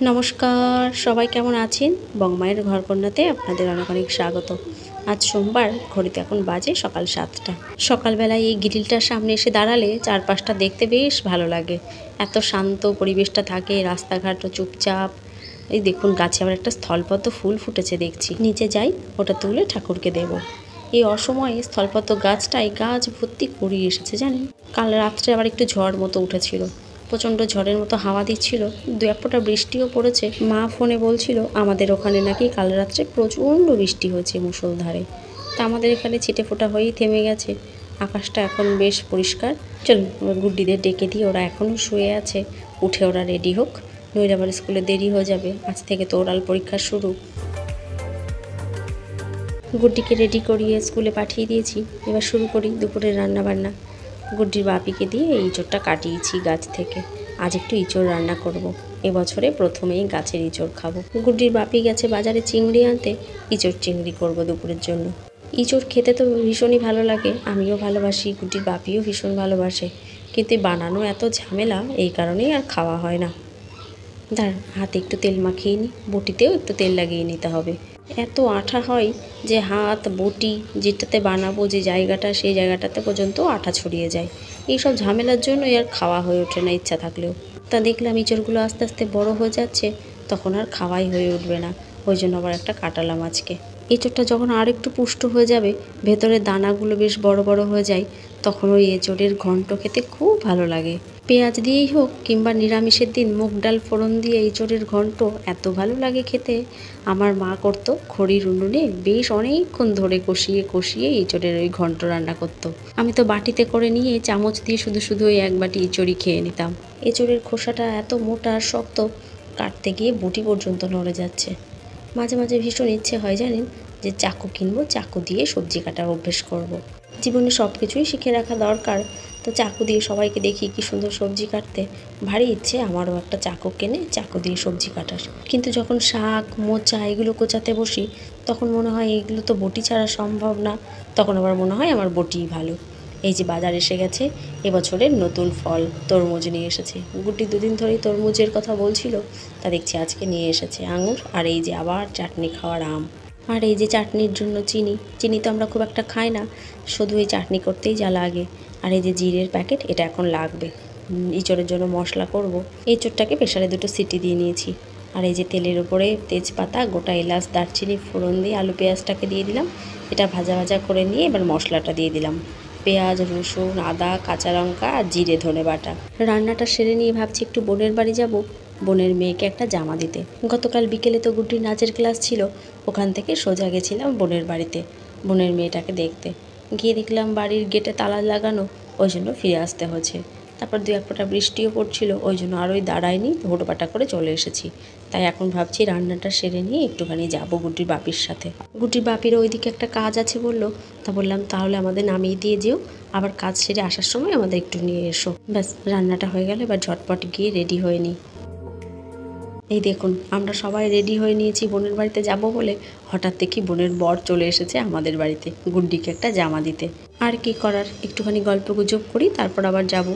নমস্কার, সবাই কেমন আছেন? বংমায়ের ঘরকন্যাতে আপনাদের অনেক অনেক স্বাগত। আজ সোমবার, ঘড়িতে এখন বাজে সকাল 7টা। সকালবেলায় এই গ্রিলটার সামনে এসে দাঁড়ালে চারপাশটা দেখতে বেশ ভালো লাগে। এত শান্ত পরিবেশটা থাকে, রাস্তাঘাটও চুপচাপ। এই দেখুন, গাছে আবার একটা স্থলপদ্ম ফুল ফুটেছে দেখছি। নিচে যাই, ওটা তুলে ঠাকুরকে দেব। এই অসময়ে স্থলপদ্ম গাছটাই গাছ ভর্তি কুড়িয়ে এসেছে জানেন। কাল রাত্রে আবার একটু ঝড় মতো উঠেছিল, প্রচণ্ড ঝড়ের মতো হাওয়া দিচ্ছিল, দু এক ফোঁটা বৃষ্টিও পড়েছে। মা ফোনে বলছিল আমাদের ওখানে নাকি কাল রাত্রে প্রচণ্ড বৃষ্টি হয়েছে মুষলধারে। তা আমাদের এখানে ছিটে ফোঁটা হয়েই থেমে গেছে। আকাশটা এখন বেশ পরিষ্কার। চলুন গুড্ডিদের ডেকে দিয়ে, ওরা এখনও শুয়ে আছে, উঠে ওরা রেডি হোক, নইলে আবার স্কুলে দেরি হয়ে যাবে। আজ থেকে তো ওরাল পরীক্ষা শুরু। গুড্ডিকে রেডি করিয়ে স্কুলে পাঠিয়ে দিয়েছি। এবার শুরু করি দুপুরের রান্নাবান্না। গুড্ডির বাপিকে দিয়ে এই ইঁচড়টা কাটিয়েছি গাছ থেকে। আজ একটু ইঁচড় রান্না করব। এবছরে প্রথমেই গাছের ইঁচড় খাবো। গুড্ডির বাপি গেছে বাজারে চিংড়ি আনতে, ইঁচড় চিংড়ি করব দুপুরের জন্য। ইঁচড় খেতে তো ভীষণই ভালো লাগে, আমিও ভালোবাসি, গুড্ডির বাপিও ভীষণ ভালোবাসে, কিন্তু বানানো এত ঝামেলা, এই কারণেই আর খাওয়া হয় না। দাঁড়ান, হাতে একটু তেল মাখিয়ে নিই, বটিতেও একটু তেল লাগিয়ে নিতে হবে। এত আঠা হয় যে হাত বটি যেটাতে বানাবো, যে জায়গাটা, সেই জায়গাটাতে পর্যন্ত আঠা ছড়িয়ে যায়। এইসব ঝামেলার জন্য আর খাওয়া হয়ে ওঠে না ইচ্ছা থাকলেও। তা দেখলাম ইঁচড়গুলো আস্তে আস্তে বড় হয়ে যাচ্ছে, তখন আর খাওয়াই হয়ে উঠবে না, ওই জন্য আবার একটা কাটালাম আজকে। এঁচড়টা যখন আর একটু পুষ্ট হয়ে যাবে, ভেতরের দানাগুলো বেশ বড় বড় হয়ে যায়, তখন ওই এঁচড়ের ঘন্ট খেতে খুব ভালো লাগে। পেঁয়াজ দিয়েই হোক কিংবা নিরামিষের দিন মুগ ডাল ফোড়ন দিয়ে এঁচড়ের ঘন্ট এত ভালো লাগে খেতে। আমার মা করতো খড়ির উনুনে, বেশ অনেকক্ষণ ধরে কষিয়ে কষিয়ে এঁচড়ের ওই ঘন্ট রান্না করতো। আমি তো বাটিতে করে নিয়ে চামচ দিয়ে শুধু শুধু ওই এক বাটি এঁচড়ই খেয়ে নিতাম। এঁচড়ের খোসাটা এত মোটা আর শক্ত, কাটতে গিয়ে বটি পর্যন্ত নড়ে যাচ্ছে। মাঝে মাঝে ভীষণ ইচ্ছে হয় জানেন, যে চাকু কিনবো, চাকু দিয়ে সবজি কাটার অভ্যেস করব। জীবনে সব কিছুই শিখে রাখা দরকার, তো চাকু দিয়ে সবাইকে দেখি কি সুন্দর সবজি কাটতে, ভারী ইচ্ছে আমারও একটা চাকু কিনে চাকু দিয়ে সবজি কাটার। কিন্তু যখন শাক মোচা এগুলো কোচাতে বসি, তখন মনে হয় এগুলো তো বটি ছাড়া সম্ভব না, তখন আবার মনে হয় আমার বটিই ভালো। এই যে বাজার এসে গেছে, এবছরের নতুন ফল তরমুজ নিয়ে এসেছে। গুড্ডি দুদিন ধরেই তরমুজের কথা বলছিল, তা দেখছি আজকে নিয়ে এসেছে আঙুর, আর এই যে আবার চাটনি খাওয়ার আম। আর এই যে চাটনির জন্য চিনি, চিনি তো আমরা খুব একটা খাই না, শুধু এই চাটনি করতেই যা লাগে। আর এই যে জিরের প্যাকেট, এটা এখন লাগবে। ইঁচড়ের জন্য মশলা করব। এঁচড়টাকে প্রেসারে 2টো সিটি দিয়ে নিয়েছি। আর এই যে তেলের উপরে তেজপাতা, গোটা এলাচ, দারচিনি ফোড়ন দিয়ে আলু পেঁয়াজটাকে দিয়ে দিলাম। এটা ভাজা ভাজা করে নিয়ে এবার মশলাটা দিয়ে দিলাম। পেঁয়াজ, রসুন, আদা, কাঁচা লঙ্কা আর জিরে ধনে বাটা। রান্নাটা সেরে নিয়ে ভাবছি একটু বোনের বাড়ি যাব, বোনের মেয়েকে একটা জামা দিতে। গতকাল বিকেলে তো গুড্ডির নাচের ক্লাস ছিল, ওখান থেকে সোজা গেছিলাম বোনের বাড়িতে বোনের মেয়েটাকে দেখতে। গিয়ে দেখলাম বাড়ির গেটে তালা লাগানো, ওই জন্য ফিরে আসতে হচ্ছে। তারপর 2 এক ফোঁটা বৃষ্টিও পড়ছিল, ওই জন্য আরোই দাঁড়ায়নি, হুটোপাটা করে চলে এসেছি। তাই এখন ভাবছি রান্নাটা সেরে নিয়ে একটুখানি যাব গুড্ডির বাপির সাথে। গুড্ডির বাপিরও ওইদিকে একটা কাজ আছে বললো, তা বললাম তাহলে আমাদের নামিয়ে দিয়ে যেও, আবার কাজ সেরে আসার সময় আমাদের একটু নিয়ে এসো। ব্যাস, রান্নাটা হয়ে গেলে এবার ঝটপট গিয়ে রেডি হয়ে নিই। এই দেখুন, আমরা সবাই রেডি হয়ে নিয়েছি বোনের বাড়িতে যাব বলে। হঠাৎ দেখি বোনের বর চলে এসেছে আমাদের বাড়িতে গুড্ডিকে একটা জামা দিতে। আর কি করার, একটুখানি গল্প গুজব করি, তারপর আবার যাব।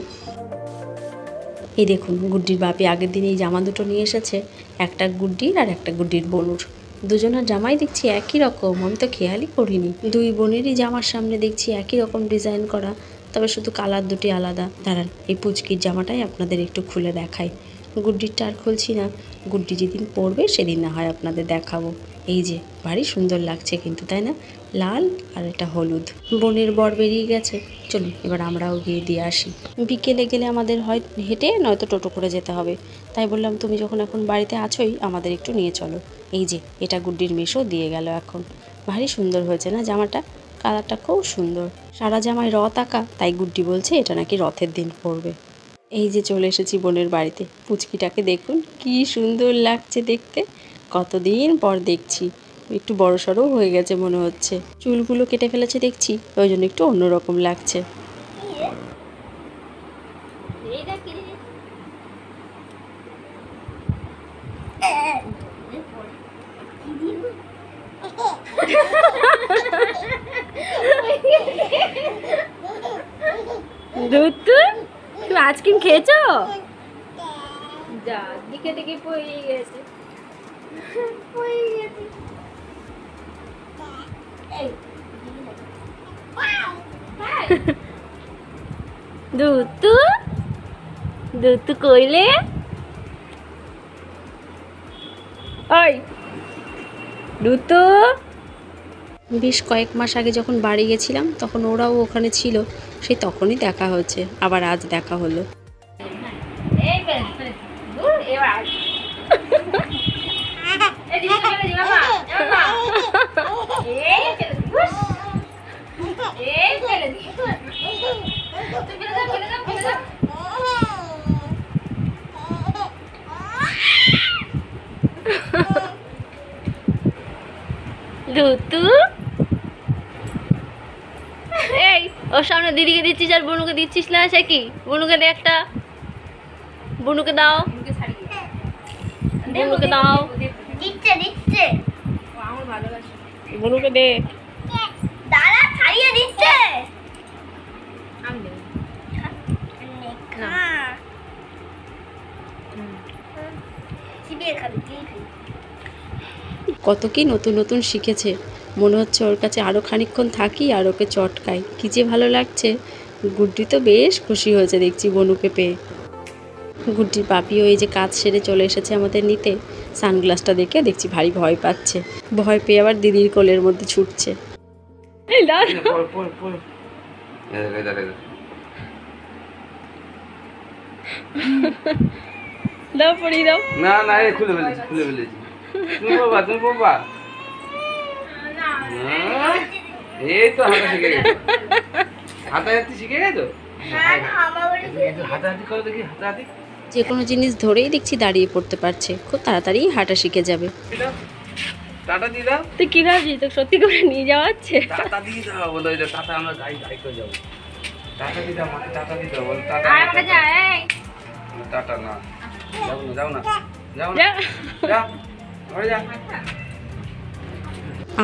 এই দেখুন, গুড্ডির বাপি আগের দিন এই জামা দুটো নিয়ে এসেছে, একটা গুড্ডির আর একটা গুড্ডির বোনুর। দুজনের জামাই দেখছি একই রকম, আমি তো খেয়ালই করিনি। 2 বোনেরই জামার সামনে দেখছি একই রকম ডিজাইন করা, তবে শুধু কালার দুটি আলাদা। দাঁড়ান, এই পুচকির জামাটাই আপনাদের একটু খুলে দেখাই। গুড্ডিরটা আর খুলছি না, গুড্ডি যেদিন পরবে সেদিন না হয় আপনাদের দেখাবো। এই যে ভারী সুন্দর লাগছে কিন্তু, তাই না? লাল আর এটা হলুদ। বোনের বর বেরিয়ে গেছে, চলুন এবার আমরাও গিয়ে দিয়ে আসি। বিকেলে গেলে আমাদের হয় হেঁটে নয়তো টোটো করে যেতে হবে, তাই বললাম তুমি যখন এখন বাড়িতে আছোই, আমাদের একটু নিয়ে চলো। এই যে এটা গুড্ডির মেশো দিয়ে গেল এখন। ভারী সুন্দর হয়েছে না জামাটা, কালারটা খুব সুন্দর। সারা জামায় রথ আঁকা, তাই গুড্ডি বলছে এটা নাকি রথের দিন পরবে। এই যে চলে এসেছি বোনের বাড়িতে, পুচকিটাকে দেখুন কি সুন্দর লাগছে দেখতে, কতদিন পর দেখছি। একটু বড়সড়ও হয়ে গেছে মনে হচ্ছে, চুলগুলো কেটে ফেলেছে দেখছি, ওই জন্য একটু অন্যরকম লাগছে। দুধ, তুমি আইসক্রিম খেয়েছো? যা দিকে দিকে পড়ে গেছে, পড়ে গেছে। দুতু দুতু কইলে ওই দুতু। বেশ কয়েক মাস আগে যখন বাড়ি গেছিলাম তখন ওরাও ওখানে ছিল, সেই তখনই দেখা হচ্ছে, আবার আজ দেখা হলো। দুতু এই ওর সামনে দিদিকে দিচ্ছিস আর বনুকে দিচ্ছিস না, সে কি? বনুকে দে একটা, বনুকে দাও, বনুকে দাও, দিচ্ছে দিচ্ছে আমার ভালোবাসে, বনুকে দে, দাদা ছাড়িয়ে দিচ্ছে। আমি দেব না চিবিয়ে খাবি চিবিয়ে। কত কি নতুন নতুন শিখেছে, মনে হচ্ছে ওর কাছে আরও খানিকক্ষণ থাকি আর ওকে চটকাই, কী যে ভালো লাগছে। গুড্ডি তো বেশ খুশি হয়েছে দেখছি বনুকে পেয়ে। গুড্ডির পাপিও এই যে কাজ সেরে চলে এসেছে আমাদের নিতে, সানগ্লাসটা দেখে দেখছি ভারী ভয় পাচ্ছে, ভয় পেয়ে আবার দিদির কোলের মধ্যে ছুটছে। এই দাও দাও পড়ি দাও। না না এই খুলে ফেলেছি, খুলে ফেলেছি। তুমি বাবা, তুমি বাবা। এই তো হাঁটা শিখে গেছো, হাঁটাহাঁটি শিখে গেছো। হাঁটাহাঁটি করো দেখি, হাঁটাহাঁটি। যে কোনো জিনিস ধরেই দেখছি দাঁড়িয়ে পড়তে পারছে, খুব তাড়াতাড়ি হাঁটা শিখে যাবে। টাটা দিয়ে দাও। তুই কি ভাবছিস তো সত্যি করে নিয়ে যাওয়া হচ্ছে? টাটা দিয়ে দাও, বলো এটা টাটা, আমরা গাড়ি গাড়ি করে যাবো। টাটা দিয়ে দাও, মাকে টাটা দিয়ে দাও, বলো টাটা। টাটা না, যাও না, যাও না, যাও না, যাও ঘরে যা।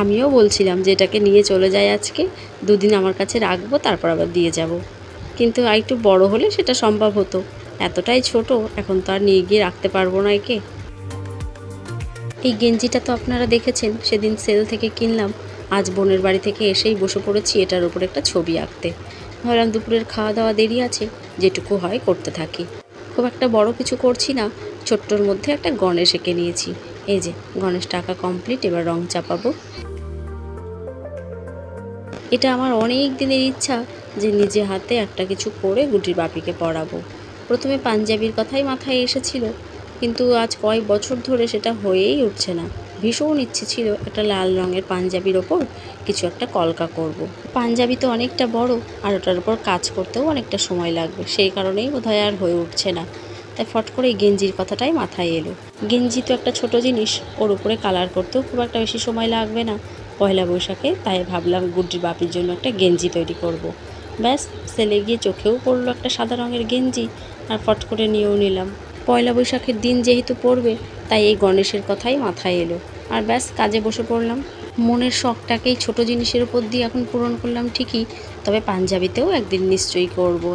আমিও বলছিলাম যে এটাকে নিয়ে চলে যাই আজকে, দুদিন আমার কাছে রাখবো, তারপর আবার দিয়ে যাব। কিন্তু আর একটু বড় হলে সেটা সম্ভব হতো, এতটাই ছোট এখন তো আর নিয়ে গিয়ে রাখতে পারবো না একে। এই গেঞ্জিটা তো আপনারা দেখেছেন, সেদিন সেল থেকে কিনলাম। আজ বোনের বাড়ি থেকে এসেই বসে পড়েছি এটার উপর একটা ছবি আঁকতে। ভাবলাম দুপুরের খাওয়া দাওয়া দেরি আছে, যেটুকু হয় করতে থাকি। খুব একটা বড় কিছু করছি না, ছোট্টর মধ্যে একটা গণেশ এঁকে নিয়েছি। এই যে গণেশটা আঁকা কমপ্লিট, এবার রং চাপাবো। এটা আমার অনেক দিনের ইচ্ছা যে নিজে হাতে একটা কিছু করে গুটির বাপিকে পরাবো। প্রথমে পাঞ্জাবির কথাই মাথায় এসেছিল, কিন্তু আজ কয়েক বছর ধরে সেটা হয়েই উঠছে না। ভীষণ ইচ্ছে ছিল একটা লাল রঙের পাঞ্জাবির ওপর কিছু একটা কলকা করব। পাঞ্জাবি তো অনেকটা বড়, আর ওটার উপর কাজ করতেও অনেকটা সময় লাগবে, সেই কারণেই বোধহয় আর হয়ে উঠছে না। তাই ফট করে গেঞ্জির কথাটাই মাথায় এলো। গেঞ্জি তো একটা ছোট জিনিস, ওর উপরে কালার করতেও খুব একটা বেশি সময় লাগবে না পয়লা বৈশাখে, তাই ভাবলাম গুড্ডির বাপির জন্য একটা গেঞ্জি তৈরি করব। ব্যাস সেলে গিয়ে চোখেও পড়লো একটা সাদা রঙের গেঞ্জি, আর ফট করে নিয়েও নিলাম। পয়লা বৈশাখের দিন যেহেতু পড়বে, তাই এই গণেশের কথাই মাথায় এলো, আর ব্যাস কাজে বসে পড়লাম। মনের শখটাকেই ছোট জিনিসের উপর দিয়ে এখন পূরণ করলাম ঠিকই, তবে পাঞ্জাবিতেও একদিন নিশ্চয়ই করব।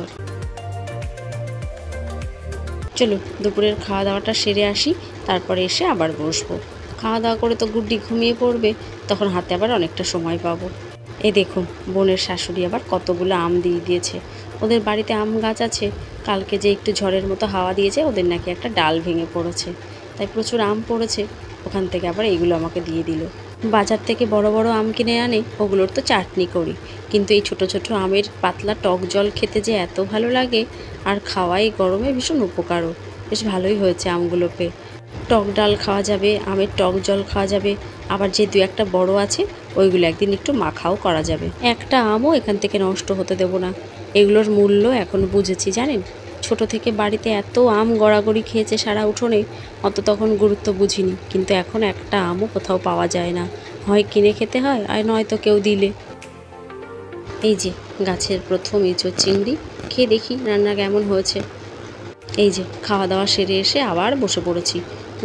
চলো দুপুরের খাওয়া দাওয়াটা সেরে আসি, তারপরে এসে আবার বসবো। খাওয়া দাওয়া করে তো গুড্ডি ঘুমিয়ে পড়বে, তখন হাতে আবার অনেকটা সময় পাবো। এই দেখুন বোনের শাশুড়ি আবার কতগুলো আম দিয়ে দিয়েছে। ওদের বাড়িতে আম গাছ আছে, কালকে যে একটু ঝড়ের মতো হাওয়া দিয়েছে ওদের নাকি একটা ডাল ভেঙে পড়েছে, তাই প্রচুর আম পড়েছে, ওখান থেকে আবার এইগুলো আমাকে দিয়ে দিল। বাজার থেকে বড় বড় আম কিনে আনে, ওগুলোর তো চাটনি করি, কিন্তু এই ছোট ছোট আমের পাতলা টক জল খেতে যে এত ভালো লাগে, আর খাওয়াই গরমে ভীষণ উপকারও। বেশ ভালোই হয়েছে আমগুলো পেয়ে। টক ডাল খাওয়া যাবে, আমের টক জল খাওয়া যাবে, আবার যে দু একটা বড় আছে ওইগুলো একদিন একটু মাখাও করা যাবে। একটা আমও এখান থেকে নষ্ট হতে দেবো না। এগুলোর মূল্য এখন বুঝেছি জানেন। ছোট থেকে বাড়িতে এত আম গড়াগড়ি খেয়েছে সারা উঠোনে, অত তখন গুরুত্ব বুঝিনি, কিন্তু এখন একটা আমও কোথাও পাওয়া যায় না, হয় কিনে খেতে হয় আর নয়তো কেউ দিলে। এই যে গাছের প্রথম ইঁচড় চিংড়ি, খেয়ে দেখি রান্না কেমন হয়েছে। এই যে খাওয়া দাওয়া সেরে এসে আবার বসে পড়েছি।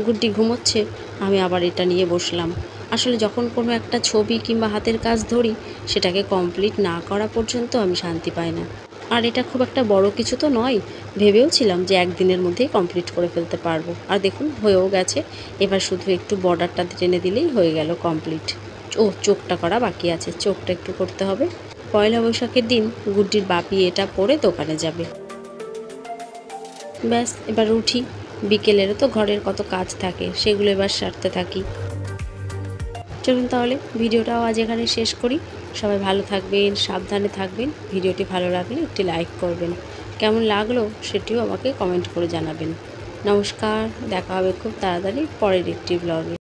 গুড্ডি ঘুমোচ্ছে, আমি আবার এটা নিয়ে বসলাম। আসলে যখন কোনো একটা ছবি কিংবা হাতের কাজ ধরি, সেটাকে কমপ্লিট না করা পর্যন্ত আমি শান্তি পাই না। আর এটা খুব একটা বড় কিছু তো নয়, ভেবেও ছিলাম যে একদিনের মধ্যেই কমপ্লিট করে ফেলতে পারবো। আর দেখুন হয়েও গেছে। এবার শুধু একটু বর্ডারটা টেনে দিলেই হয়ে গেল কমপ্লিট। ও চোখটা করা বাকি আছে, চোখটা একটু করতে হবে। পয়লা বৈশাখের দিন গুড্ডির বাপি এটা পরে দোকানে যাবে। ব্যাস এবার উঠি, বিকেলেরও তো ঘরের কত কাজ থাকে, সেগুলো এবার সারতে থাকি। চলুন তাহলে ভিডিওটাও আজ এখানে শেষ করি। সবাই ভালো থাকবেন, সাবধানে থাকবেন। ভিডিওটি ভালো লাগলে একটি লাইক করবেন, কেমন লাগলো সেটিও আমাকে কমেন্ট করে জানাবেন। নমস্কার, দেখা হবে খুব তাড়াতাড়ি পরের একটি ব্লগে।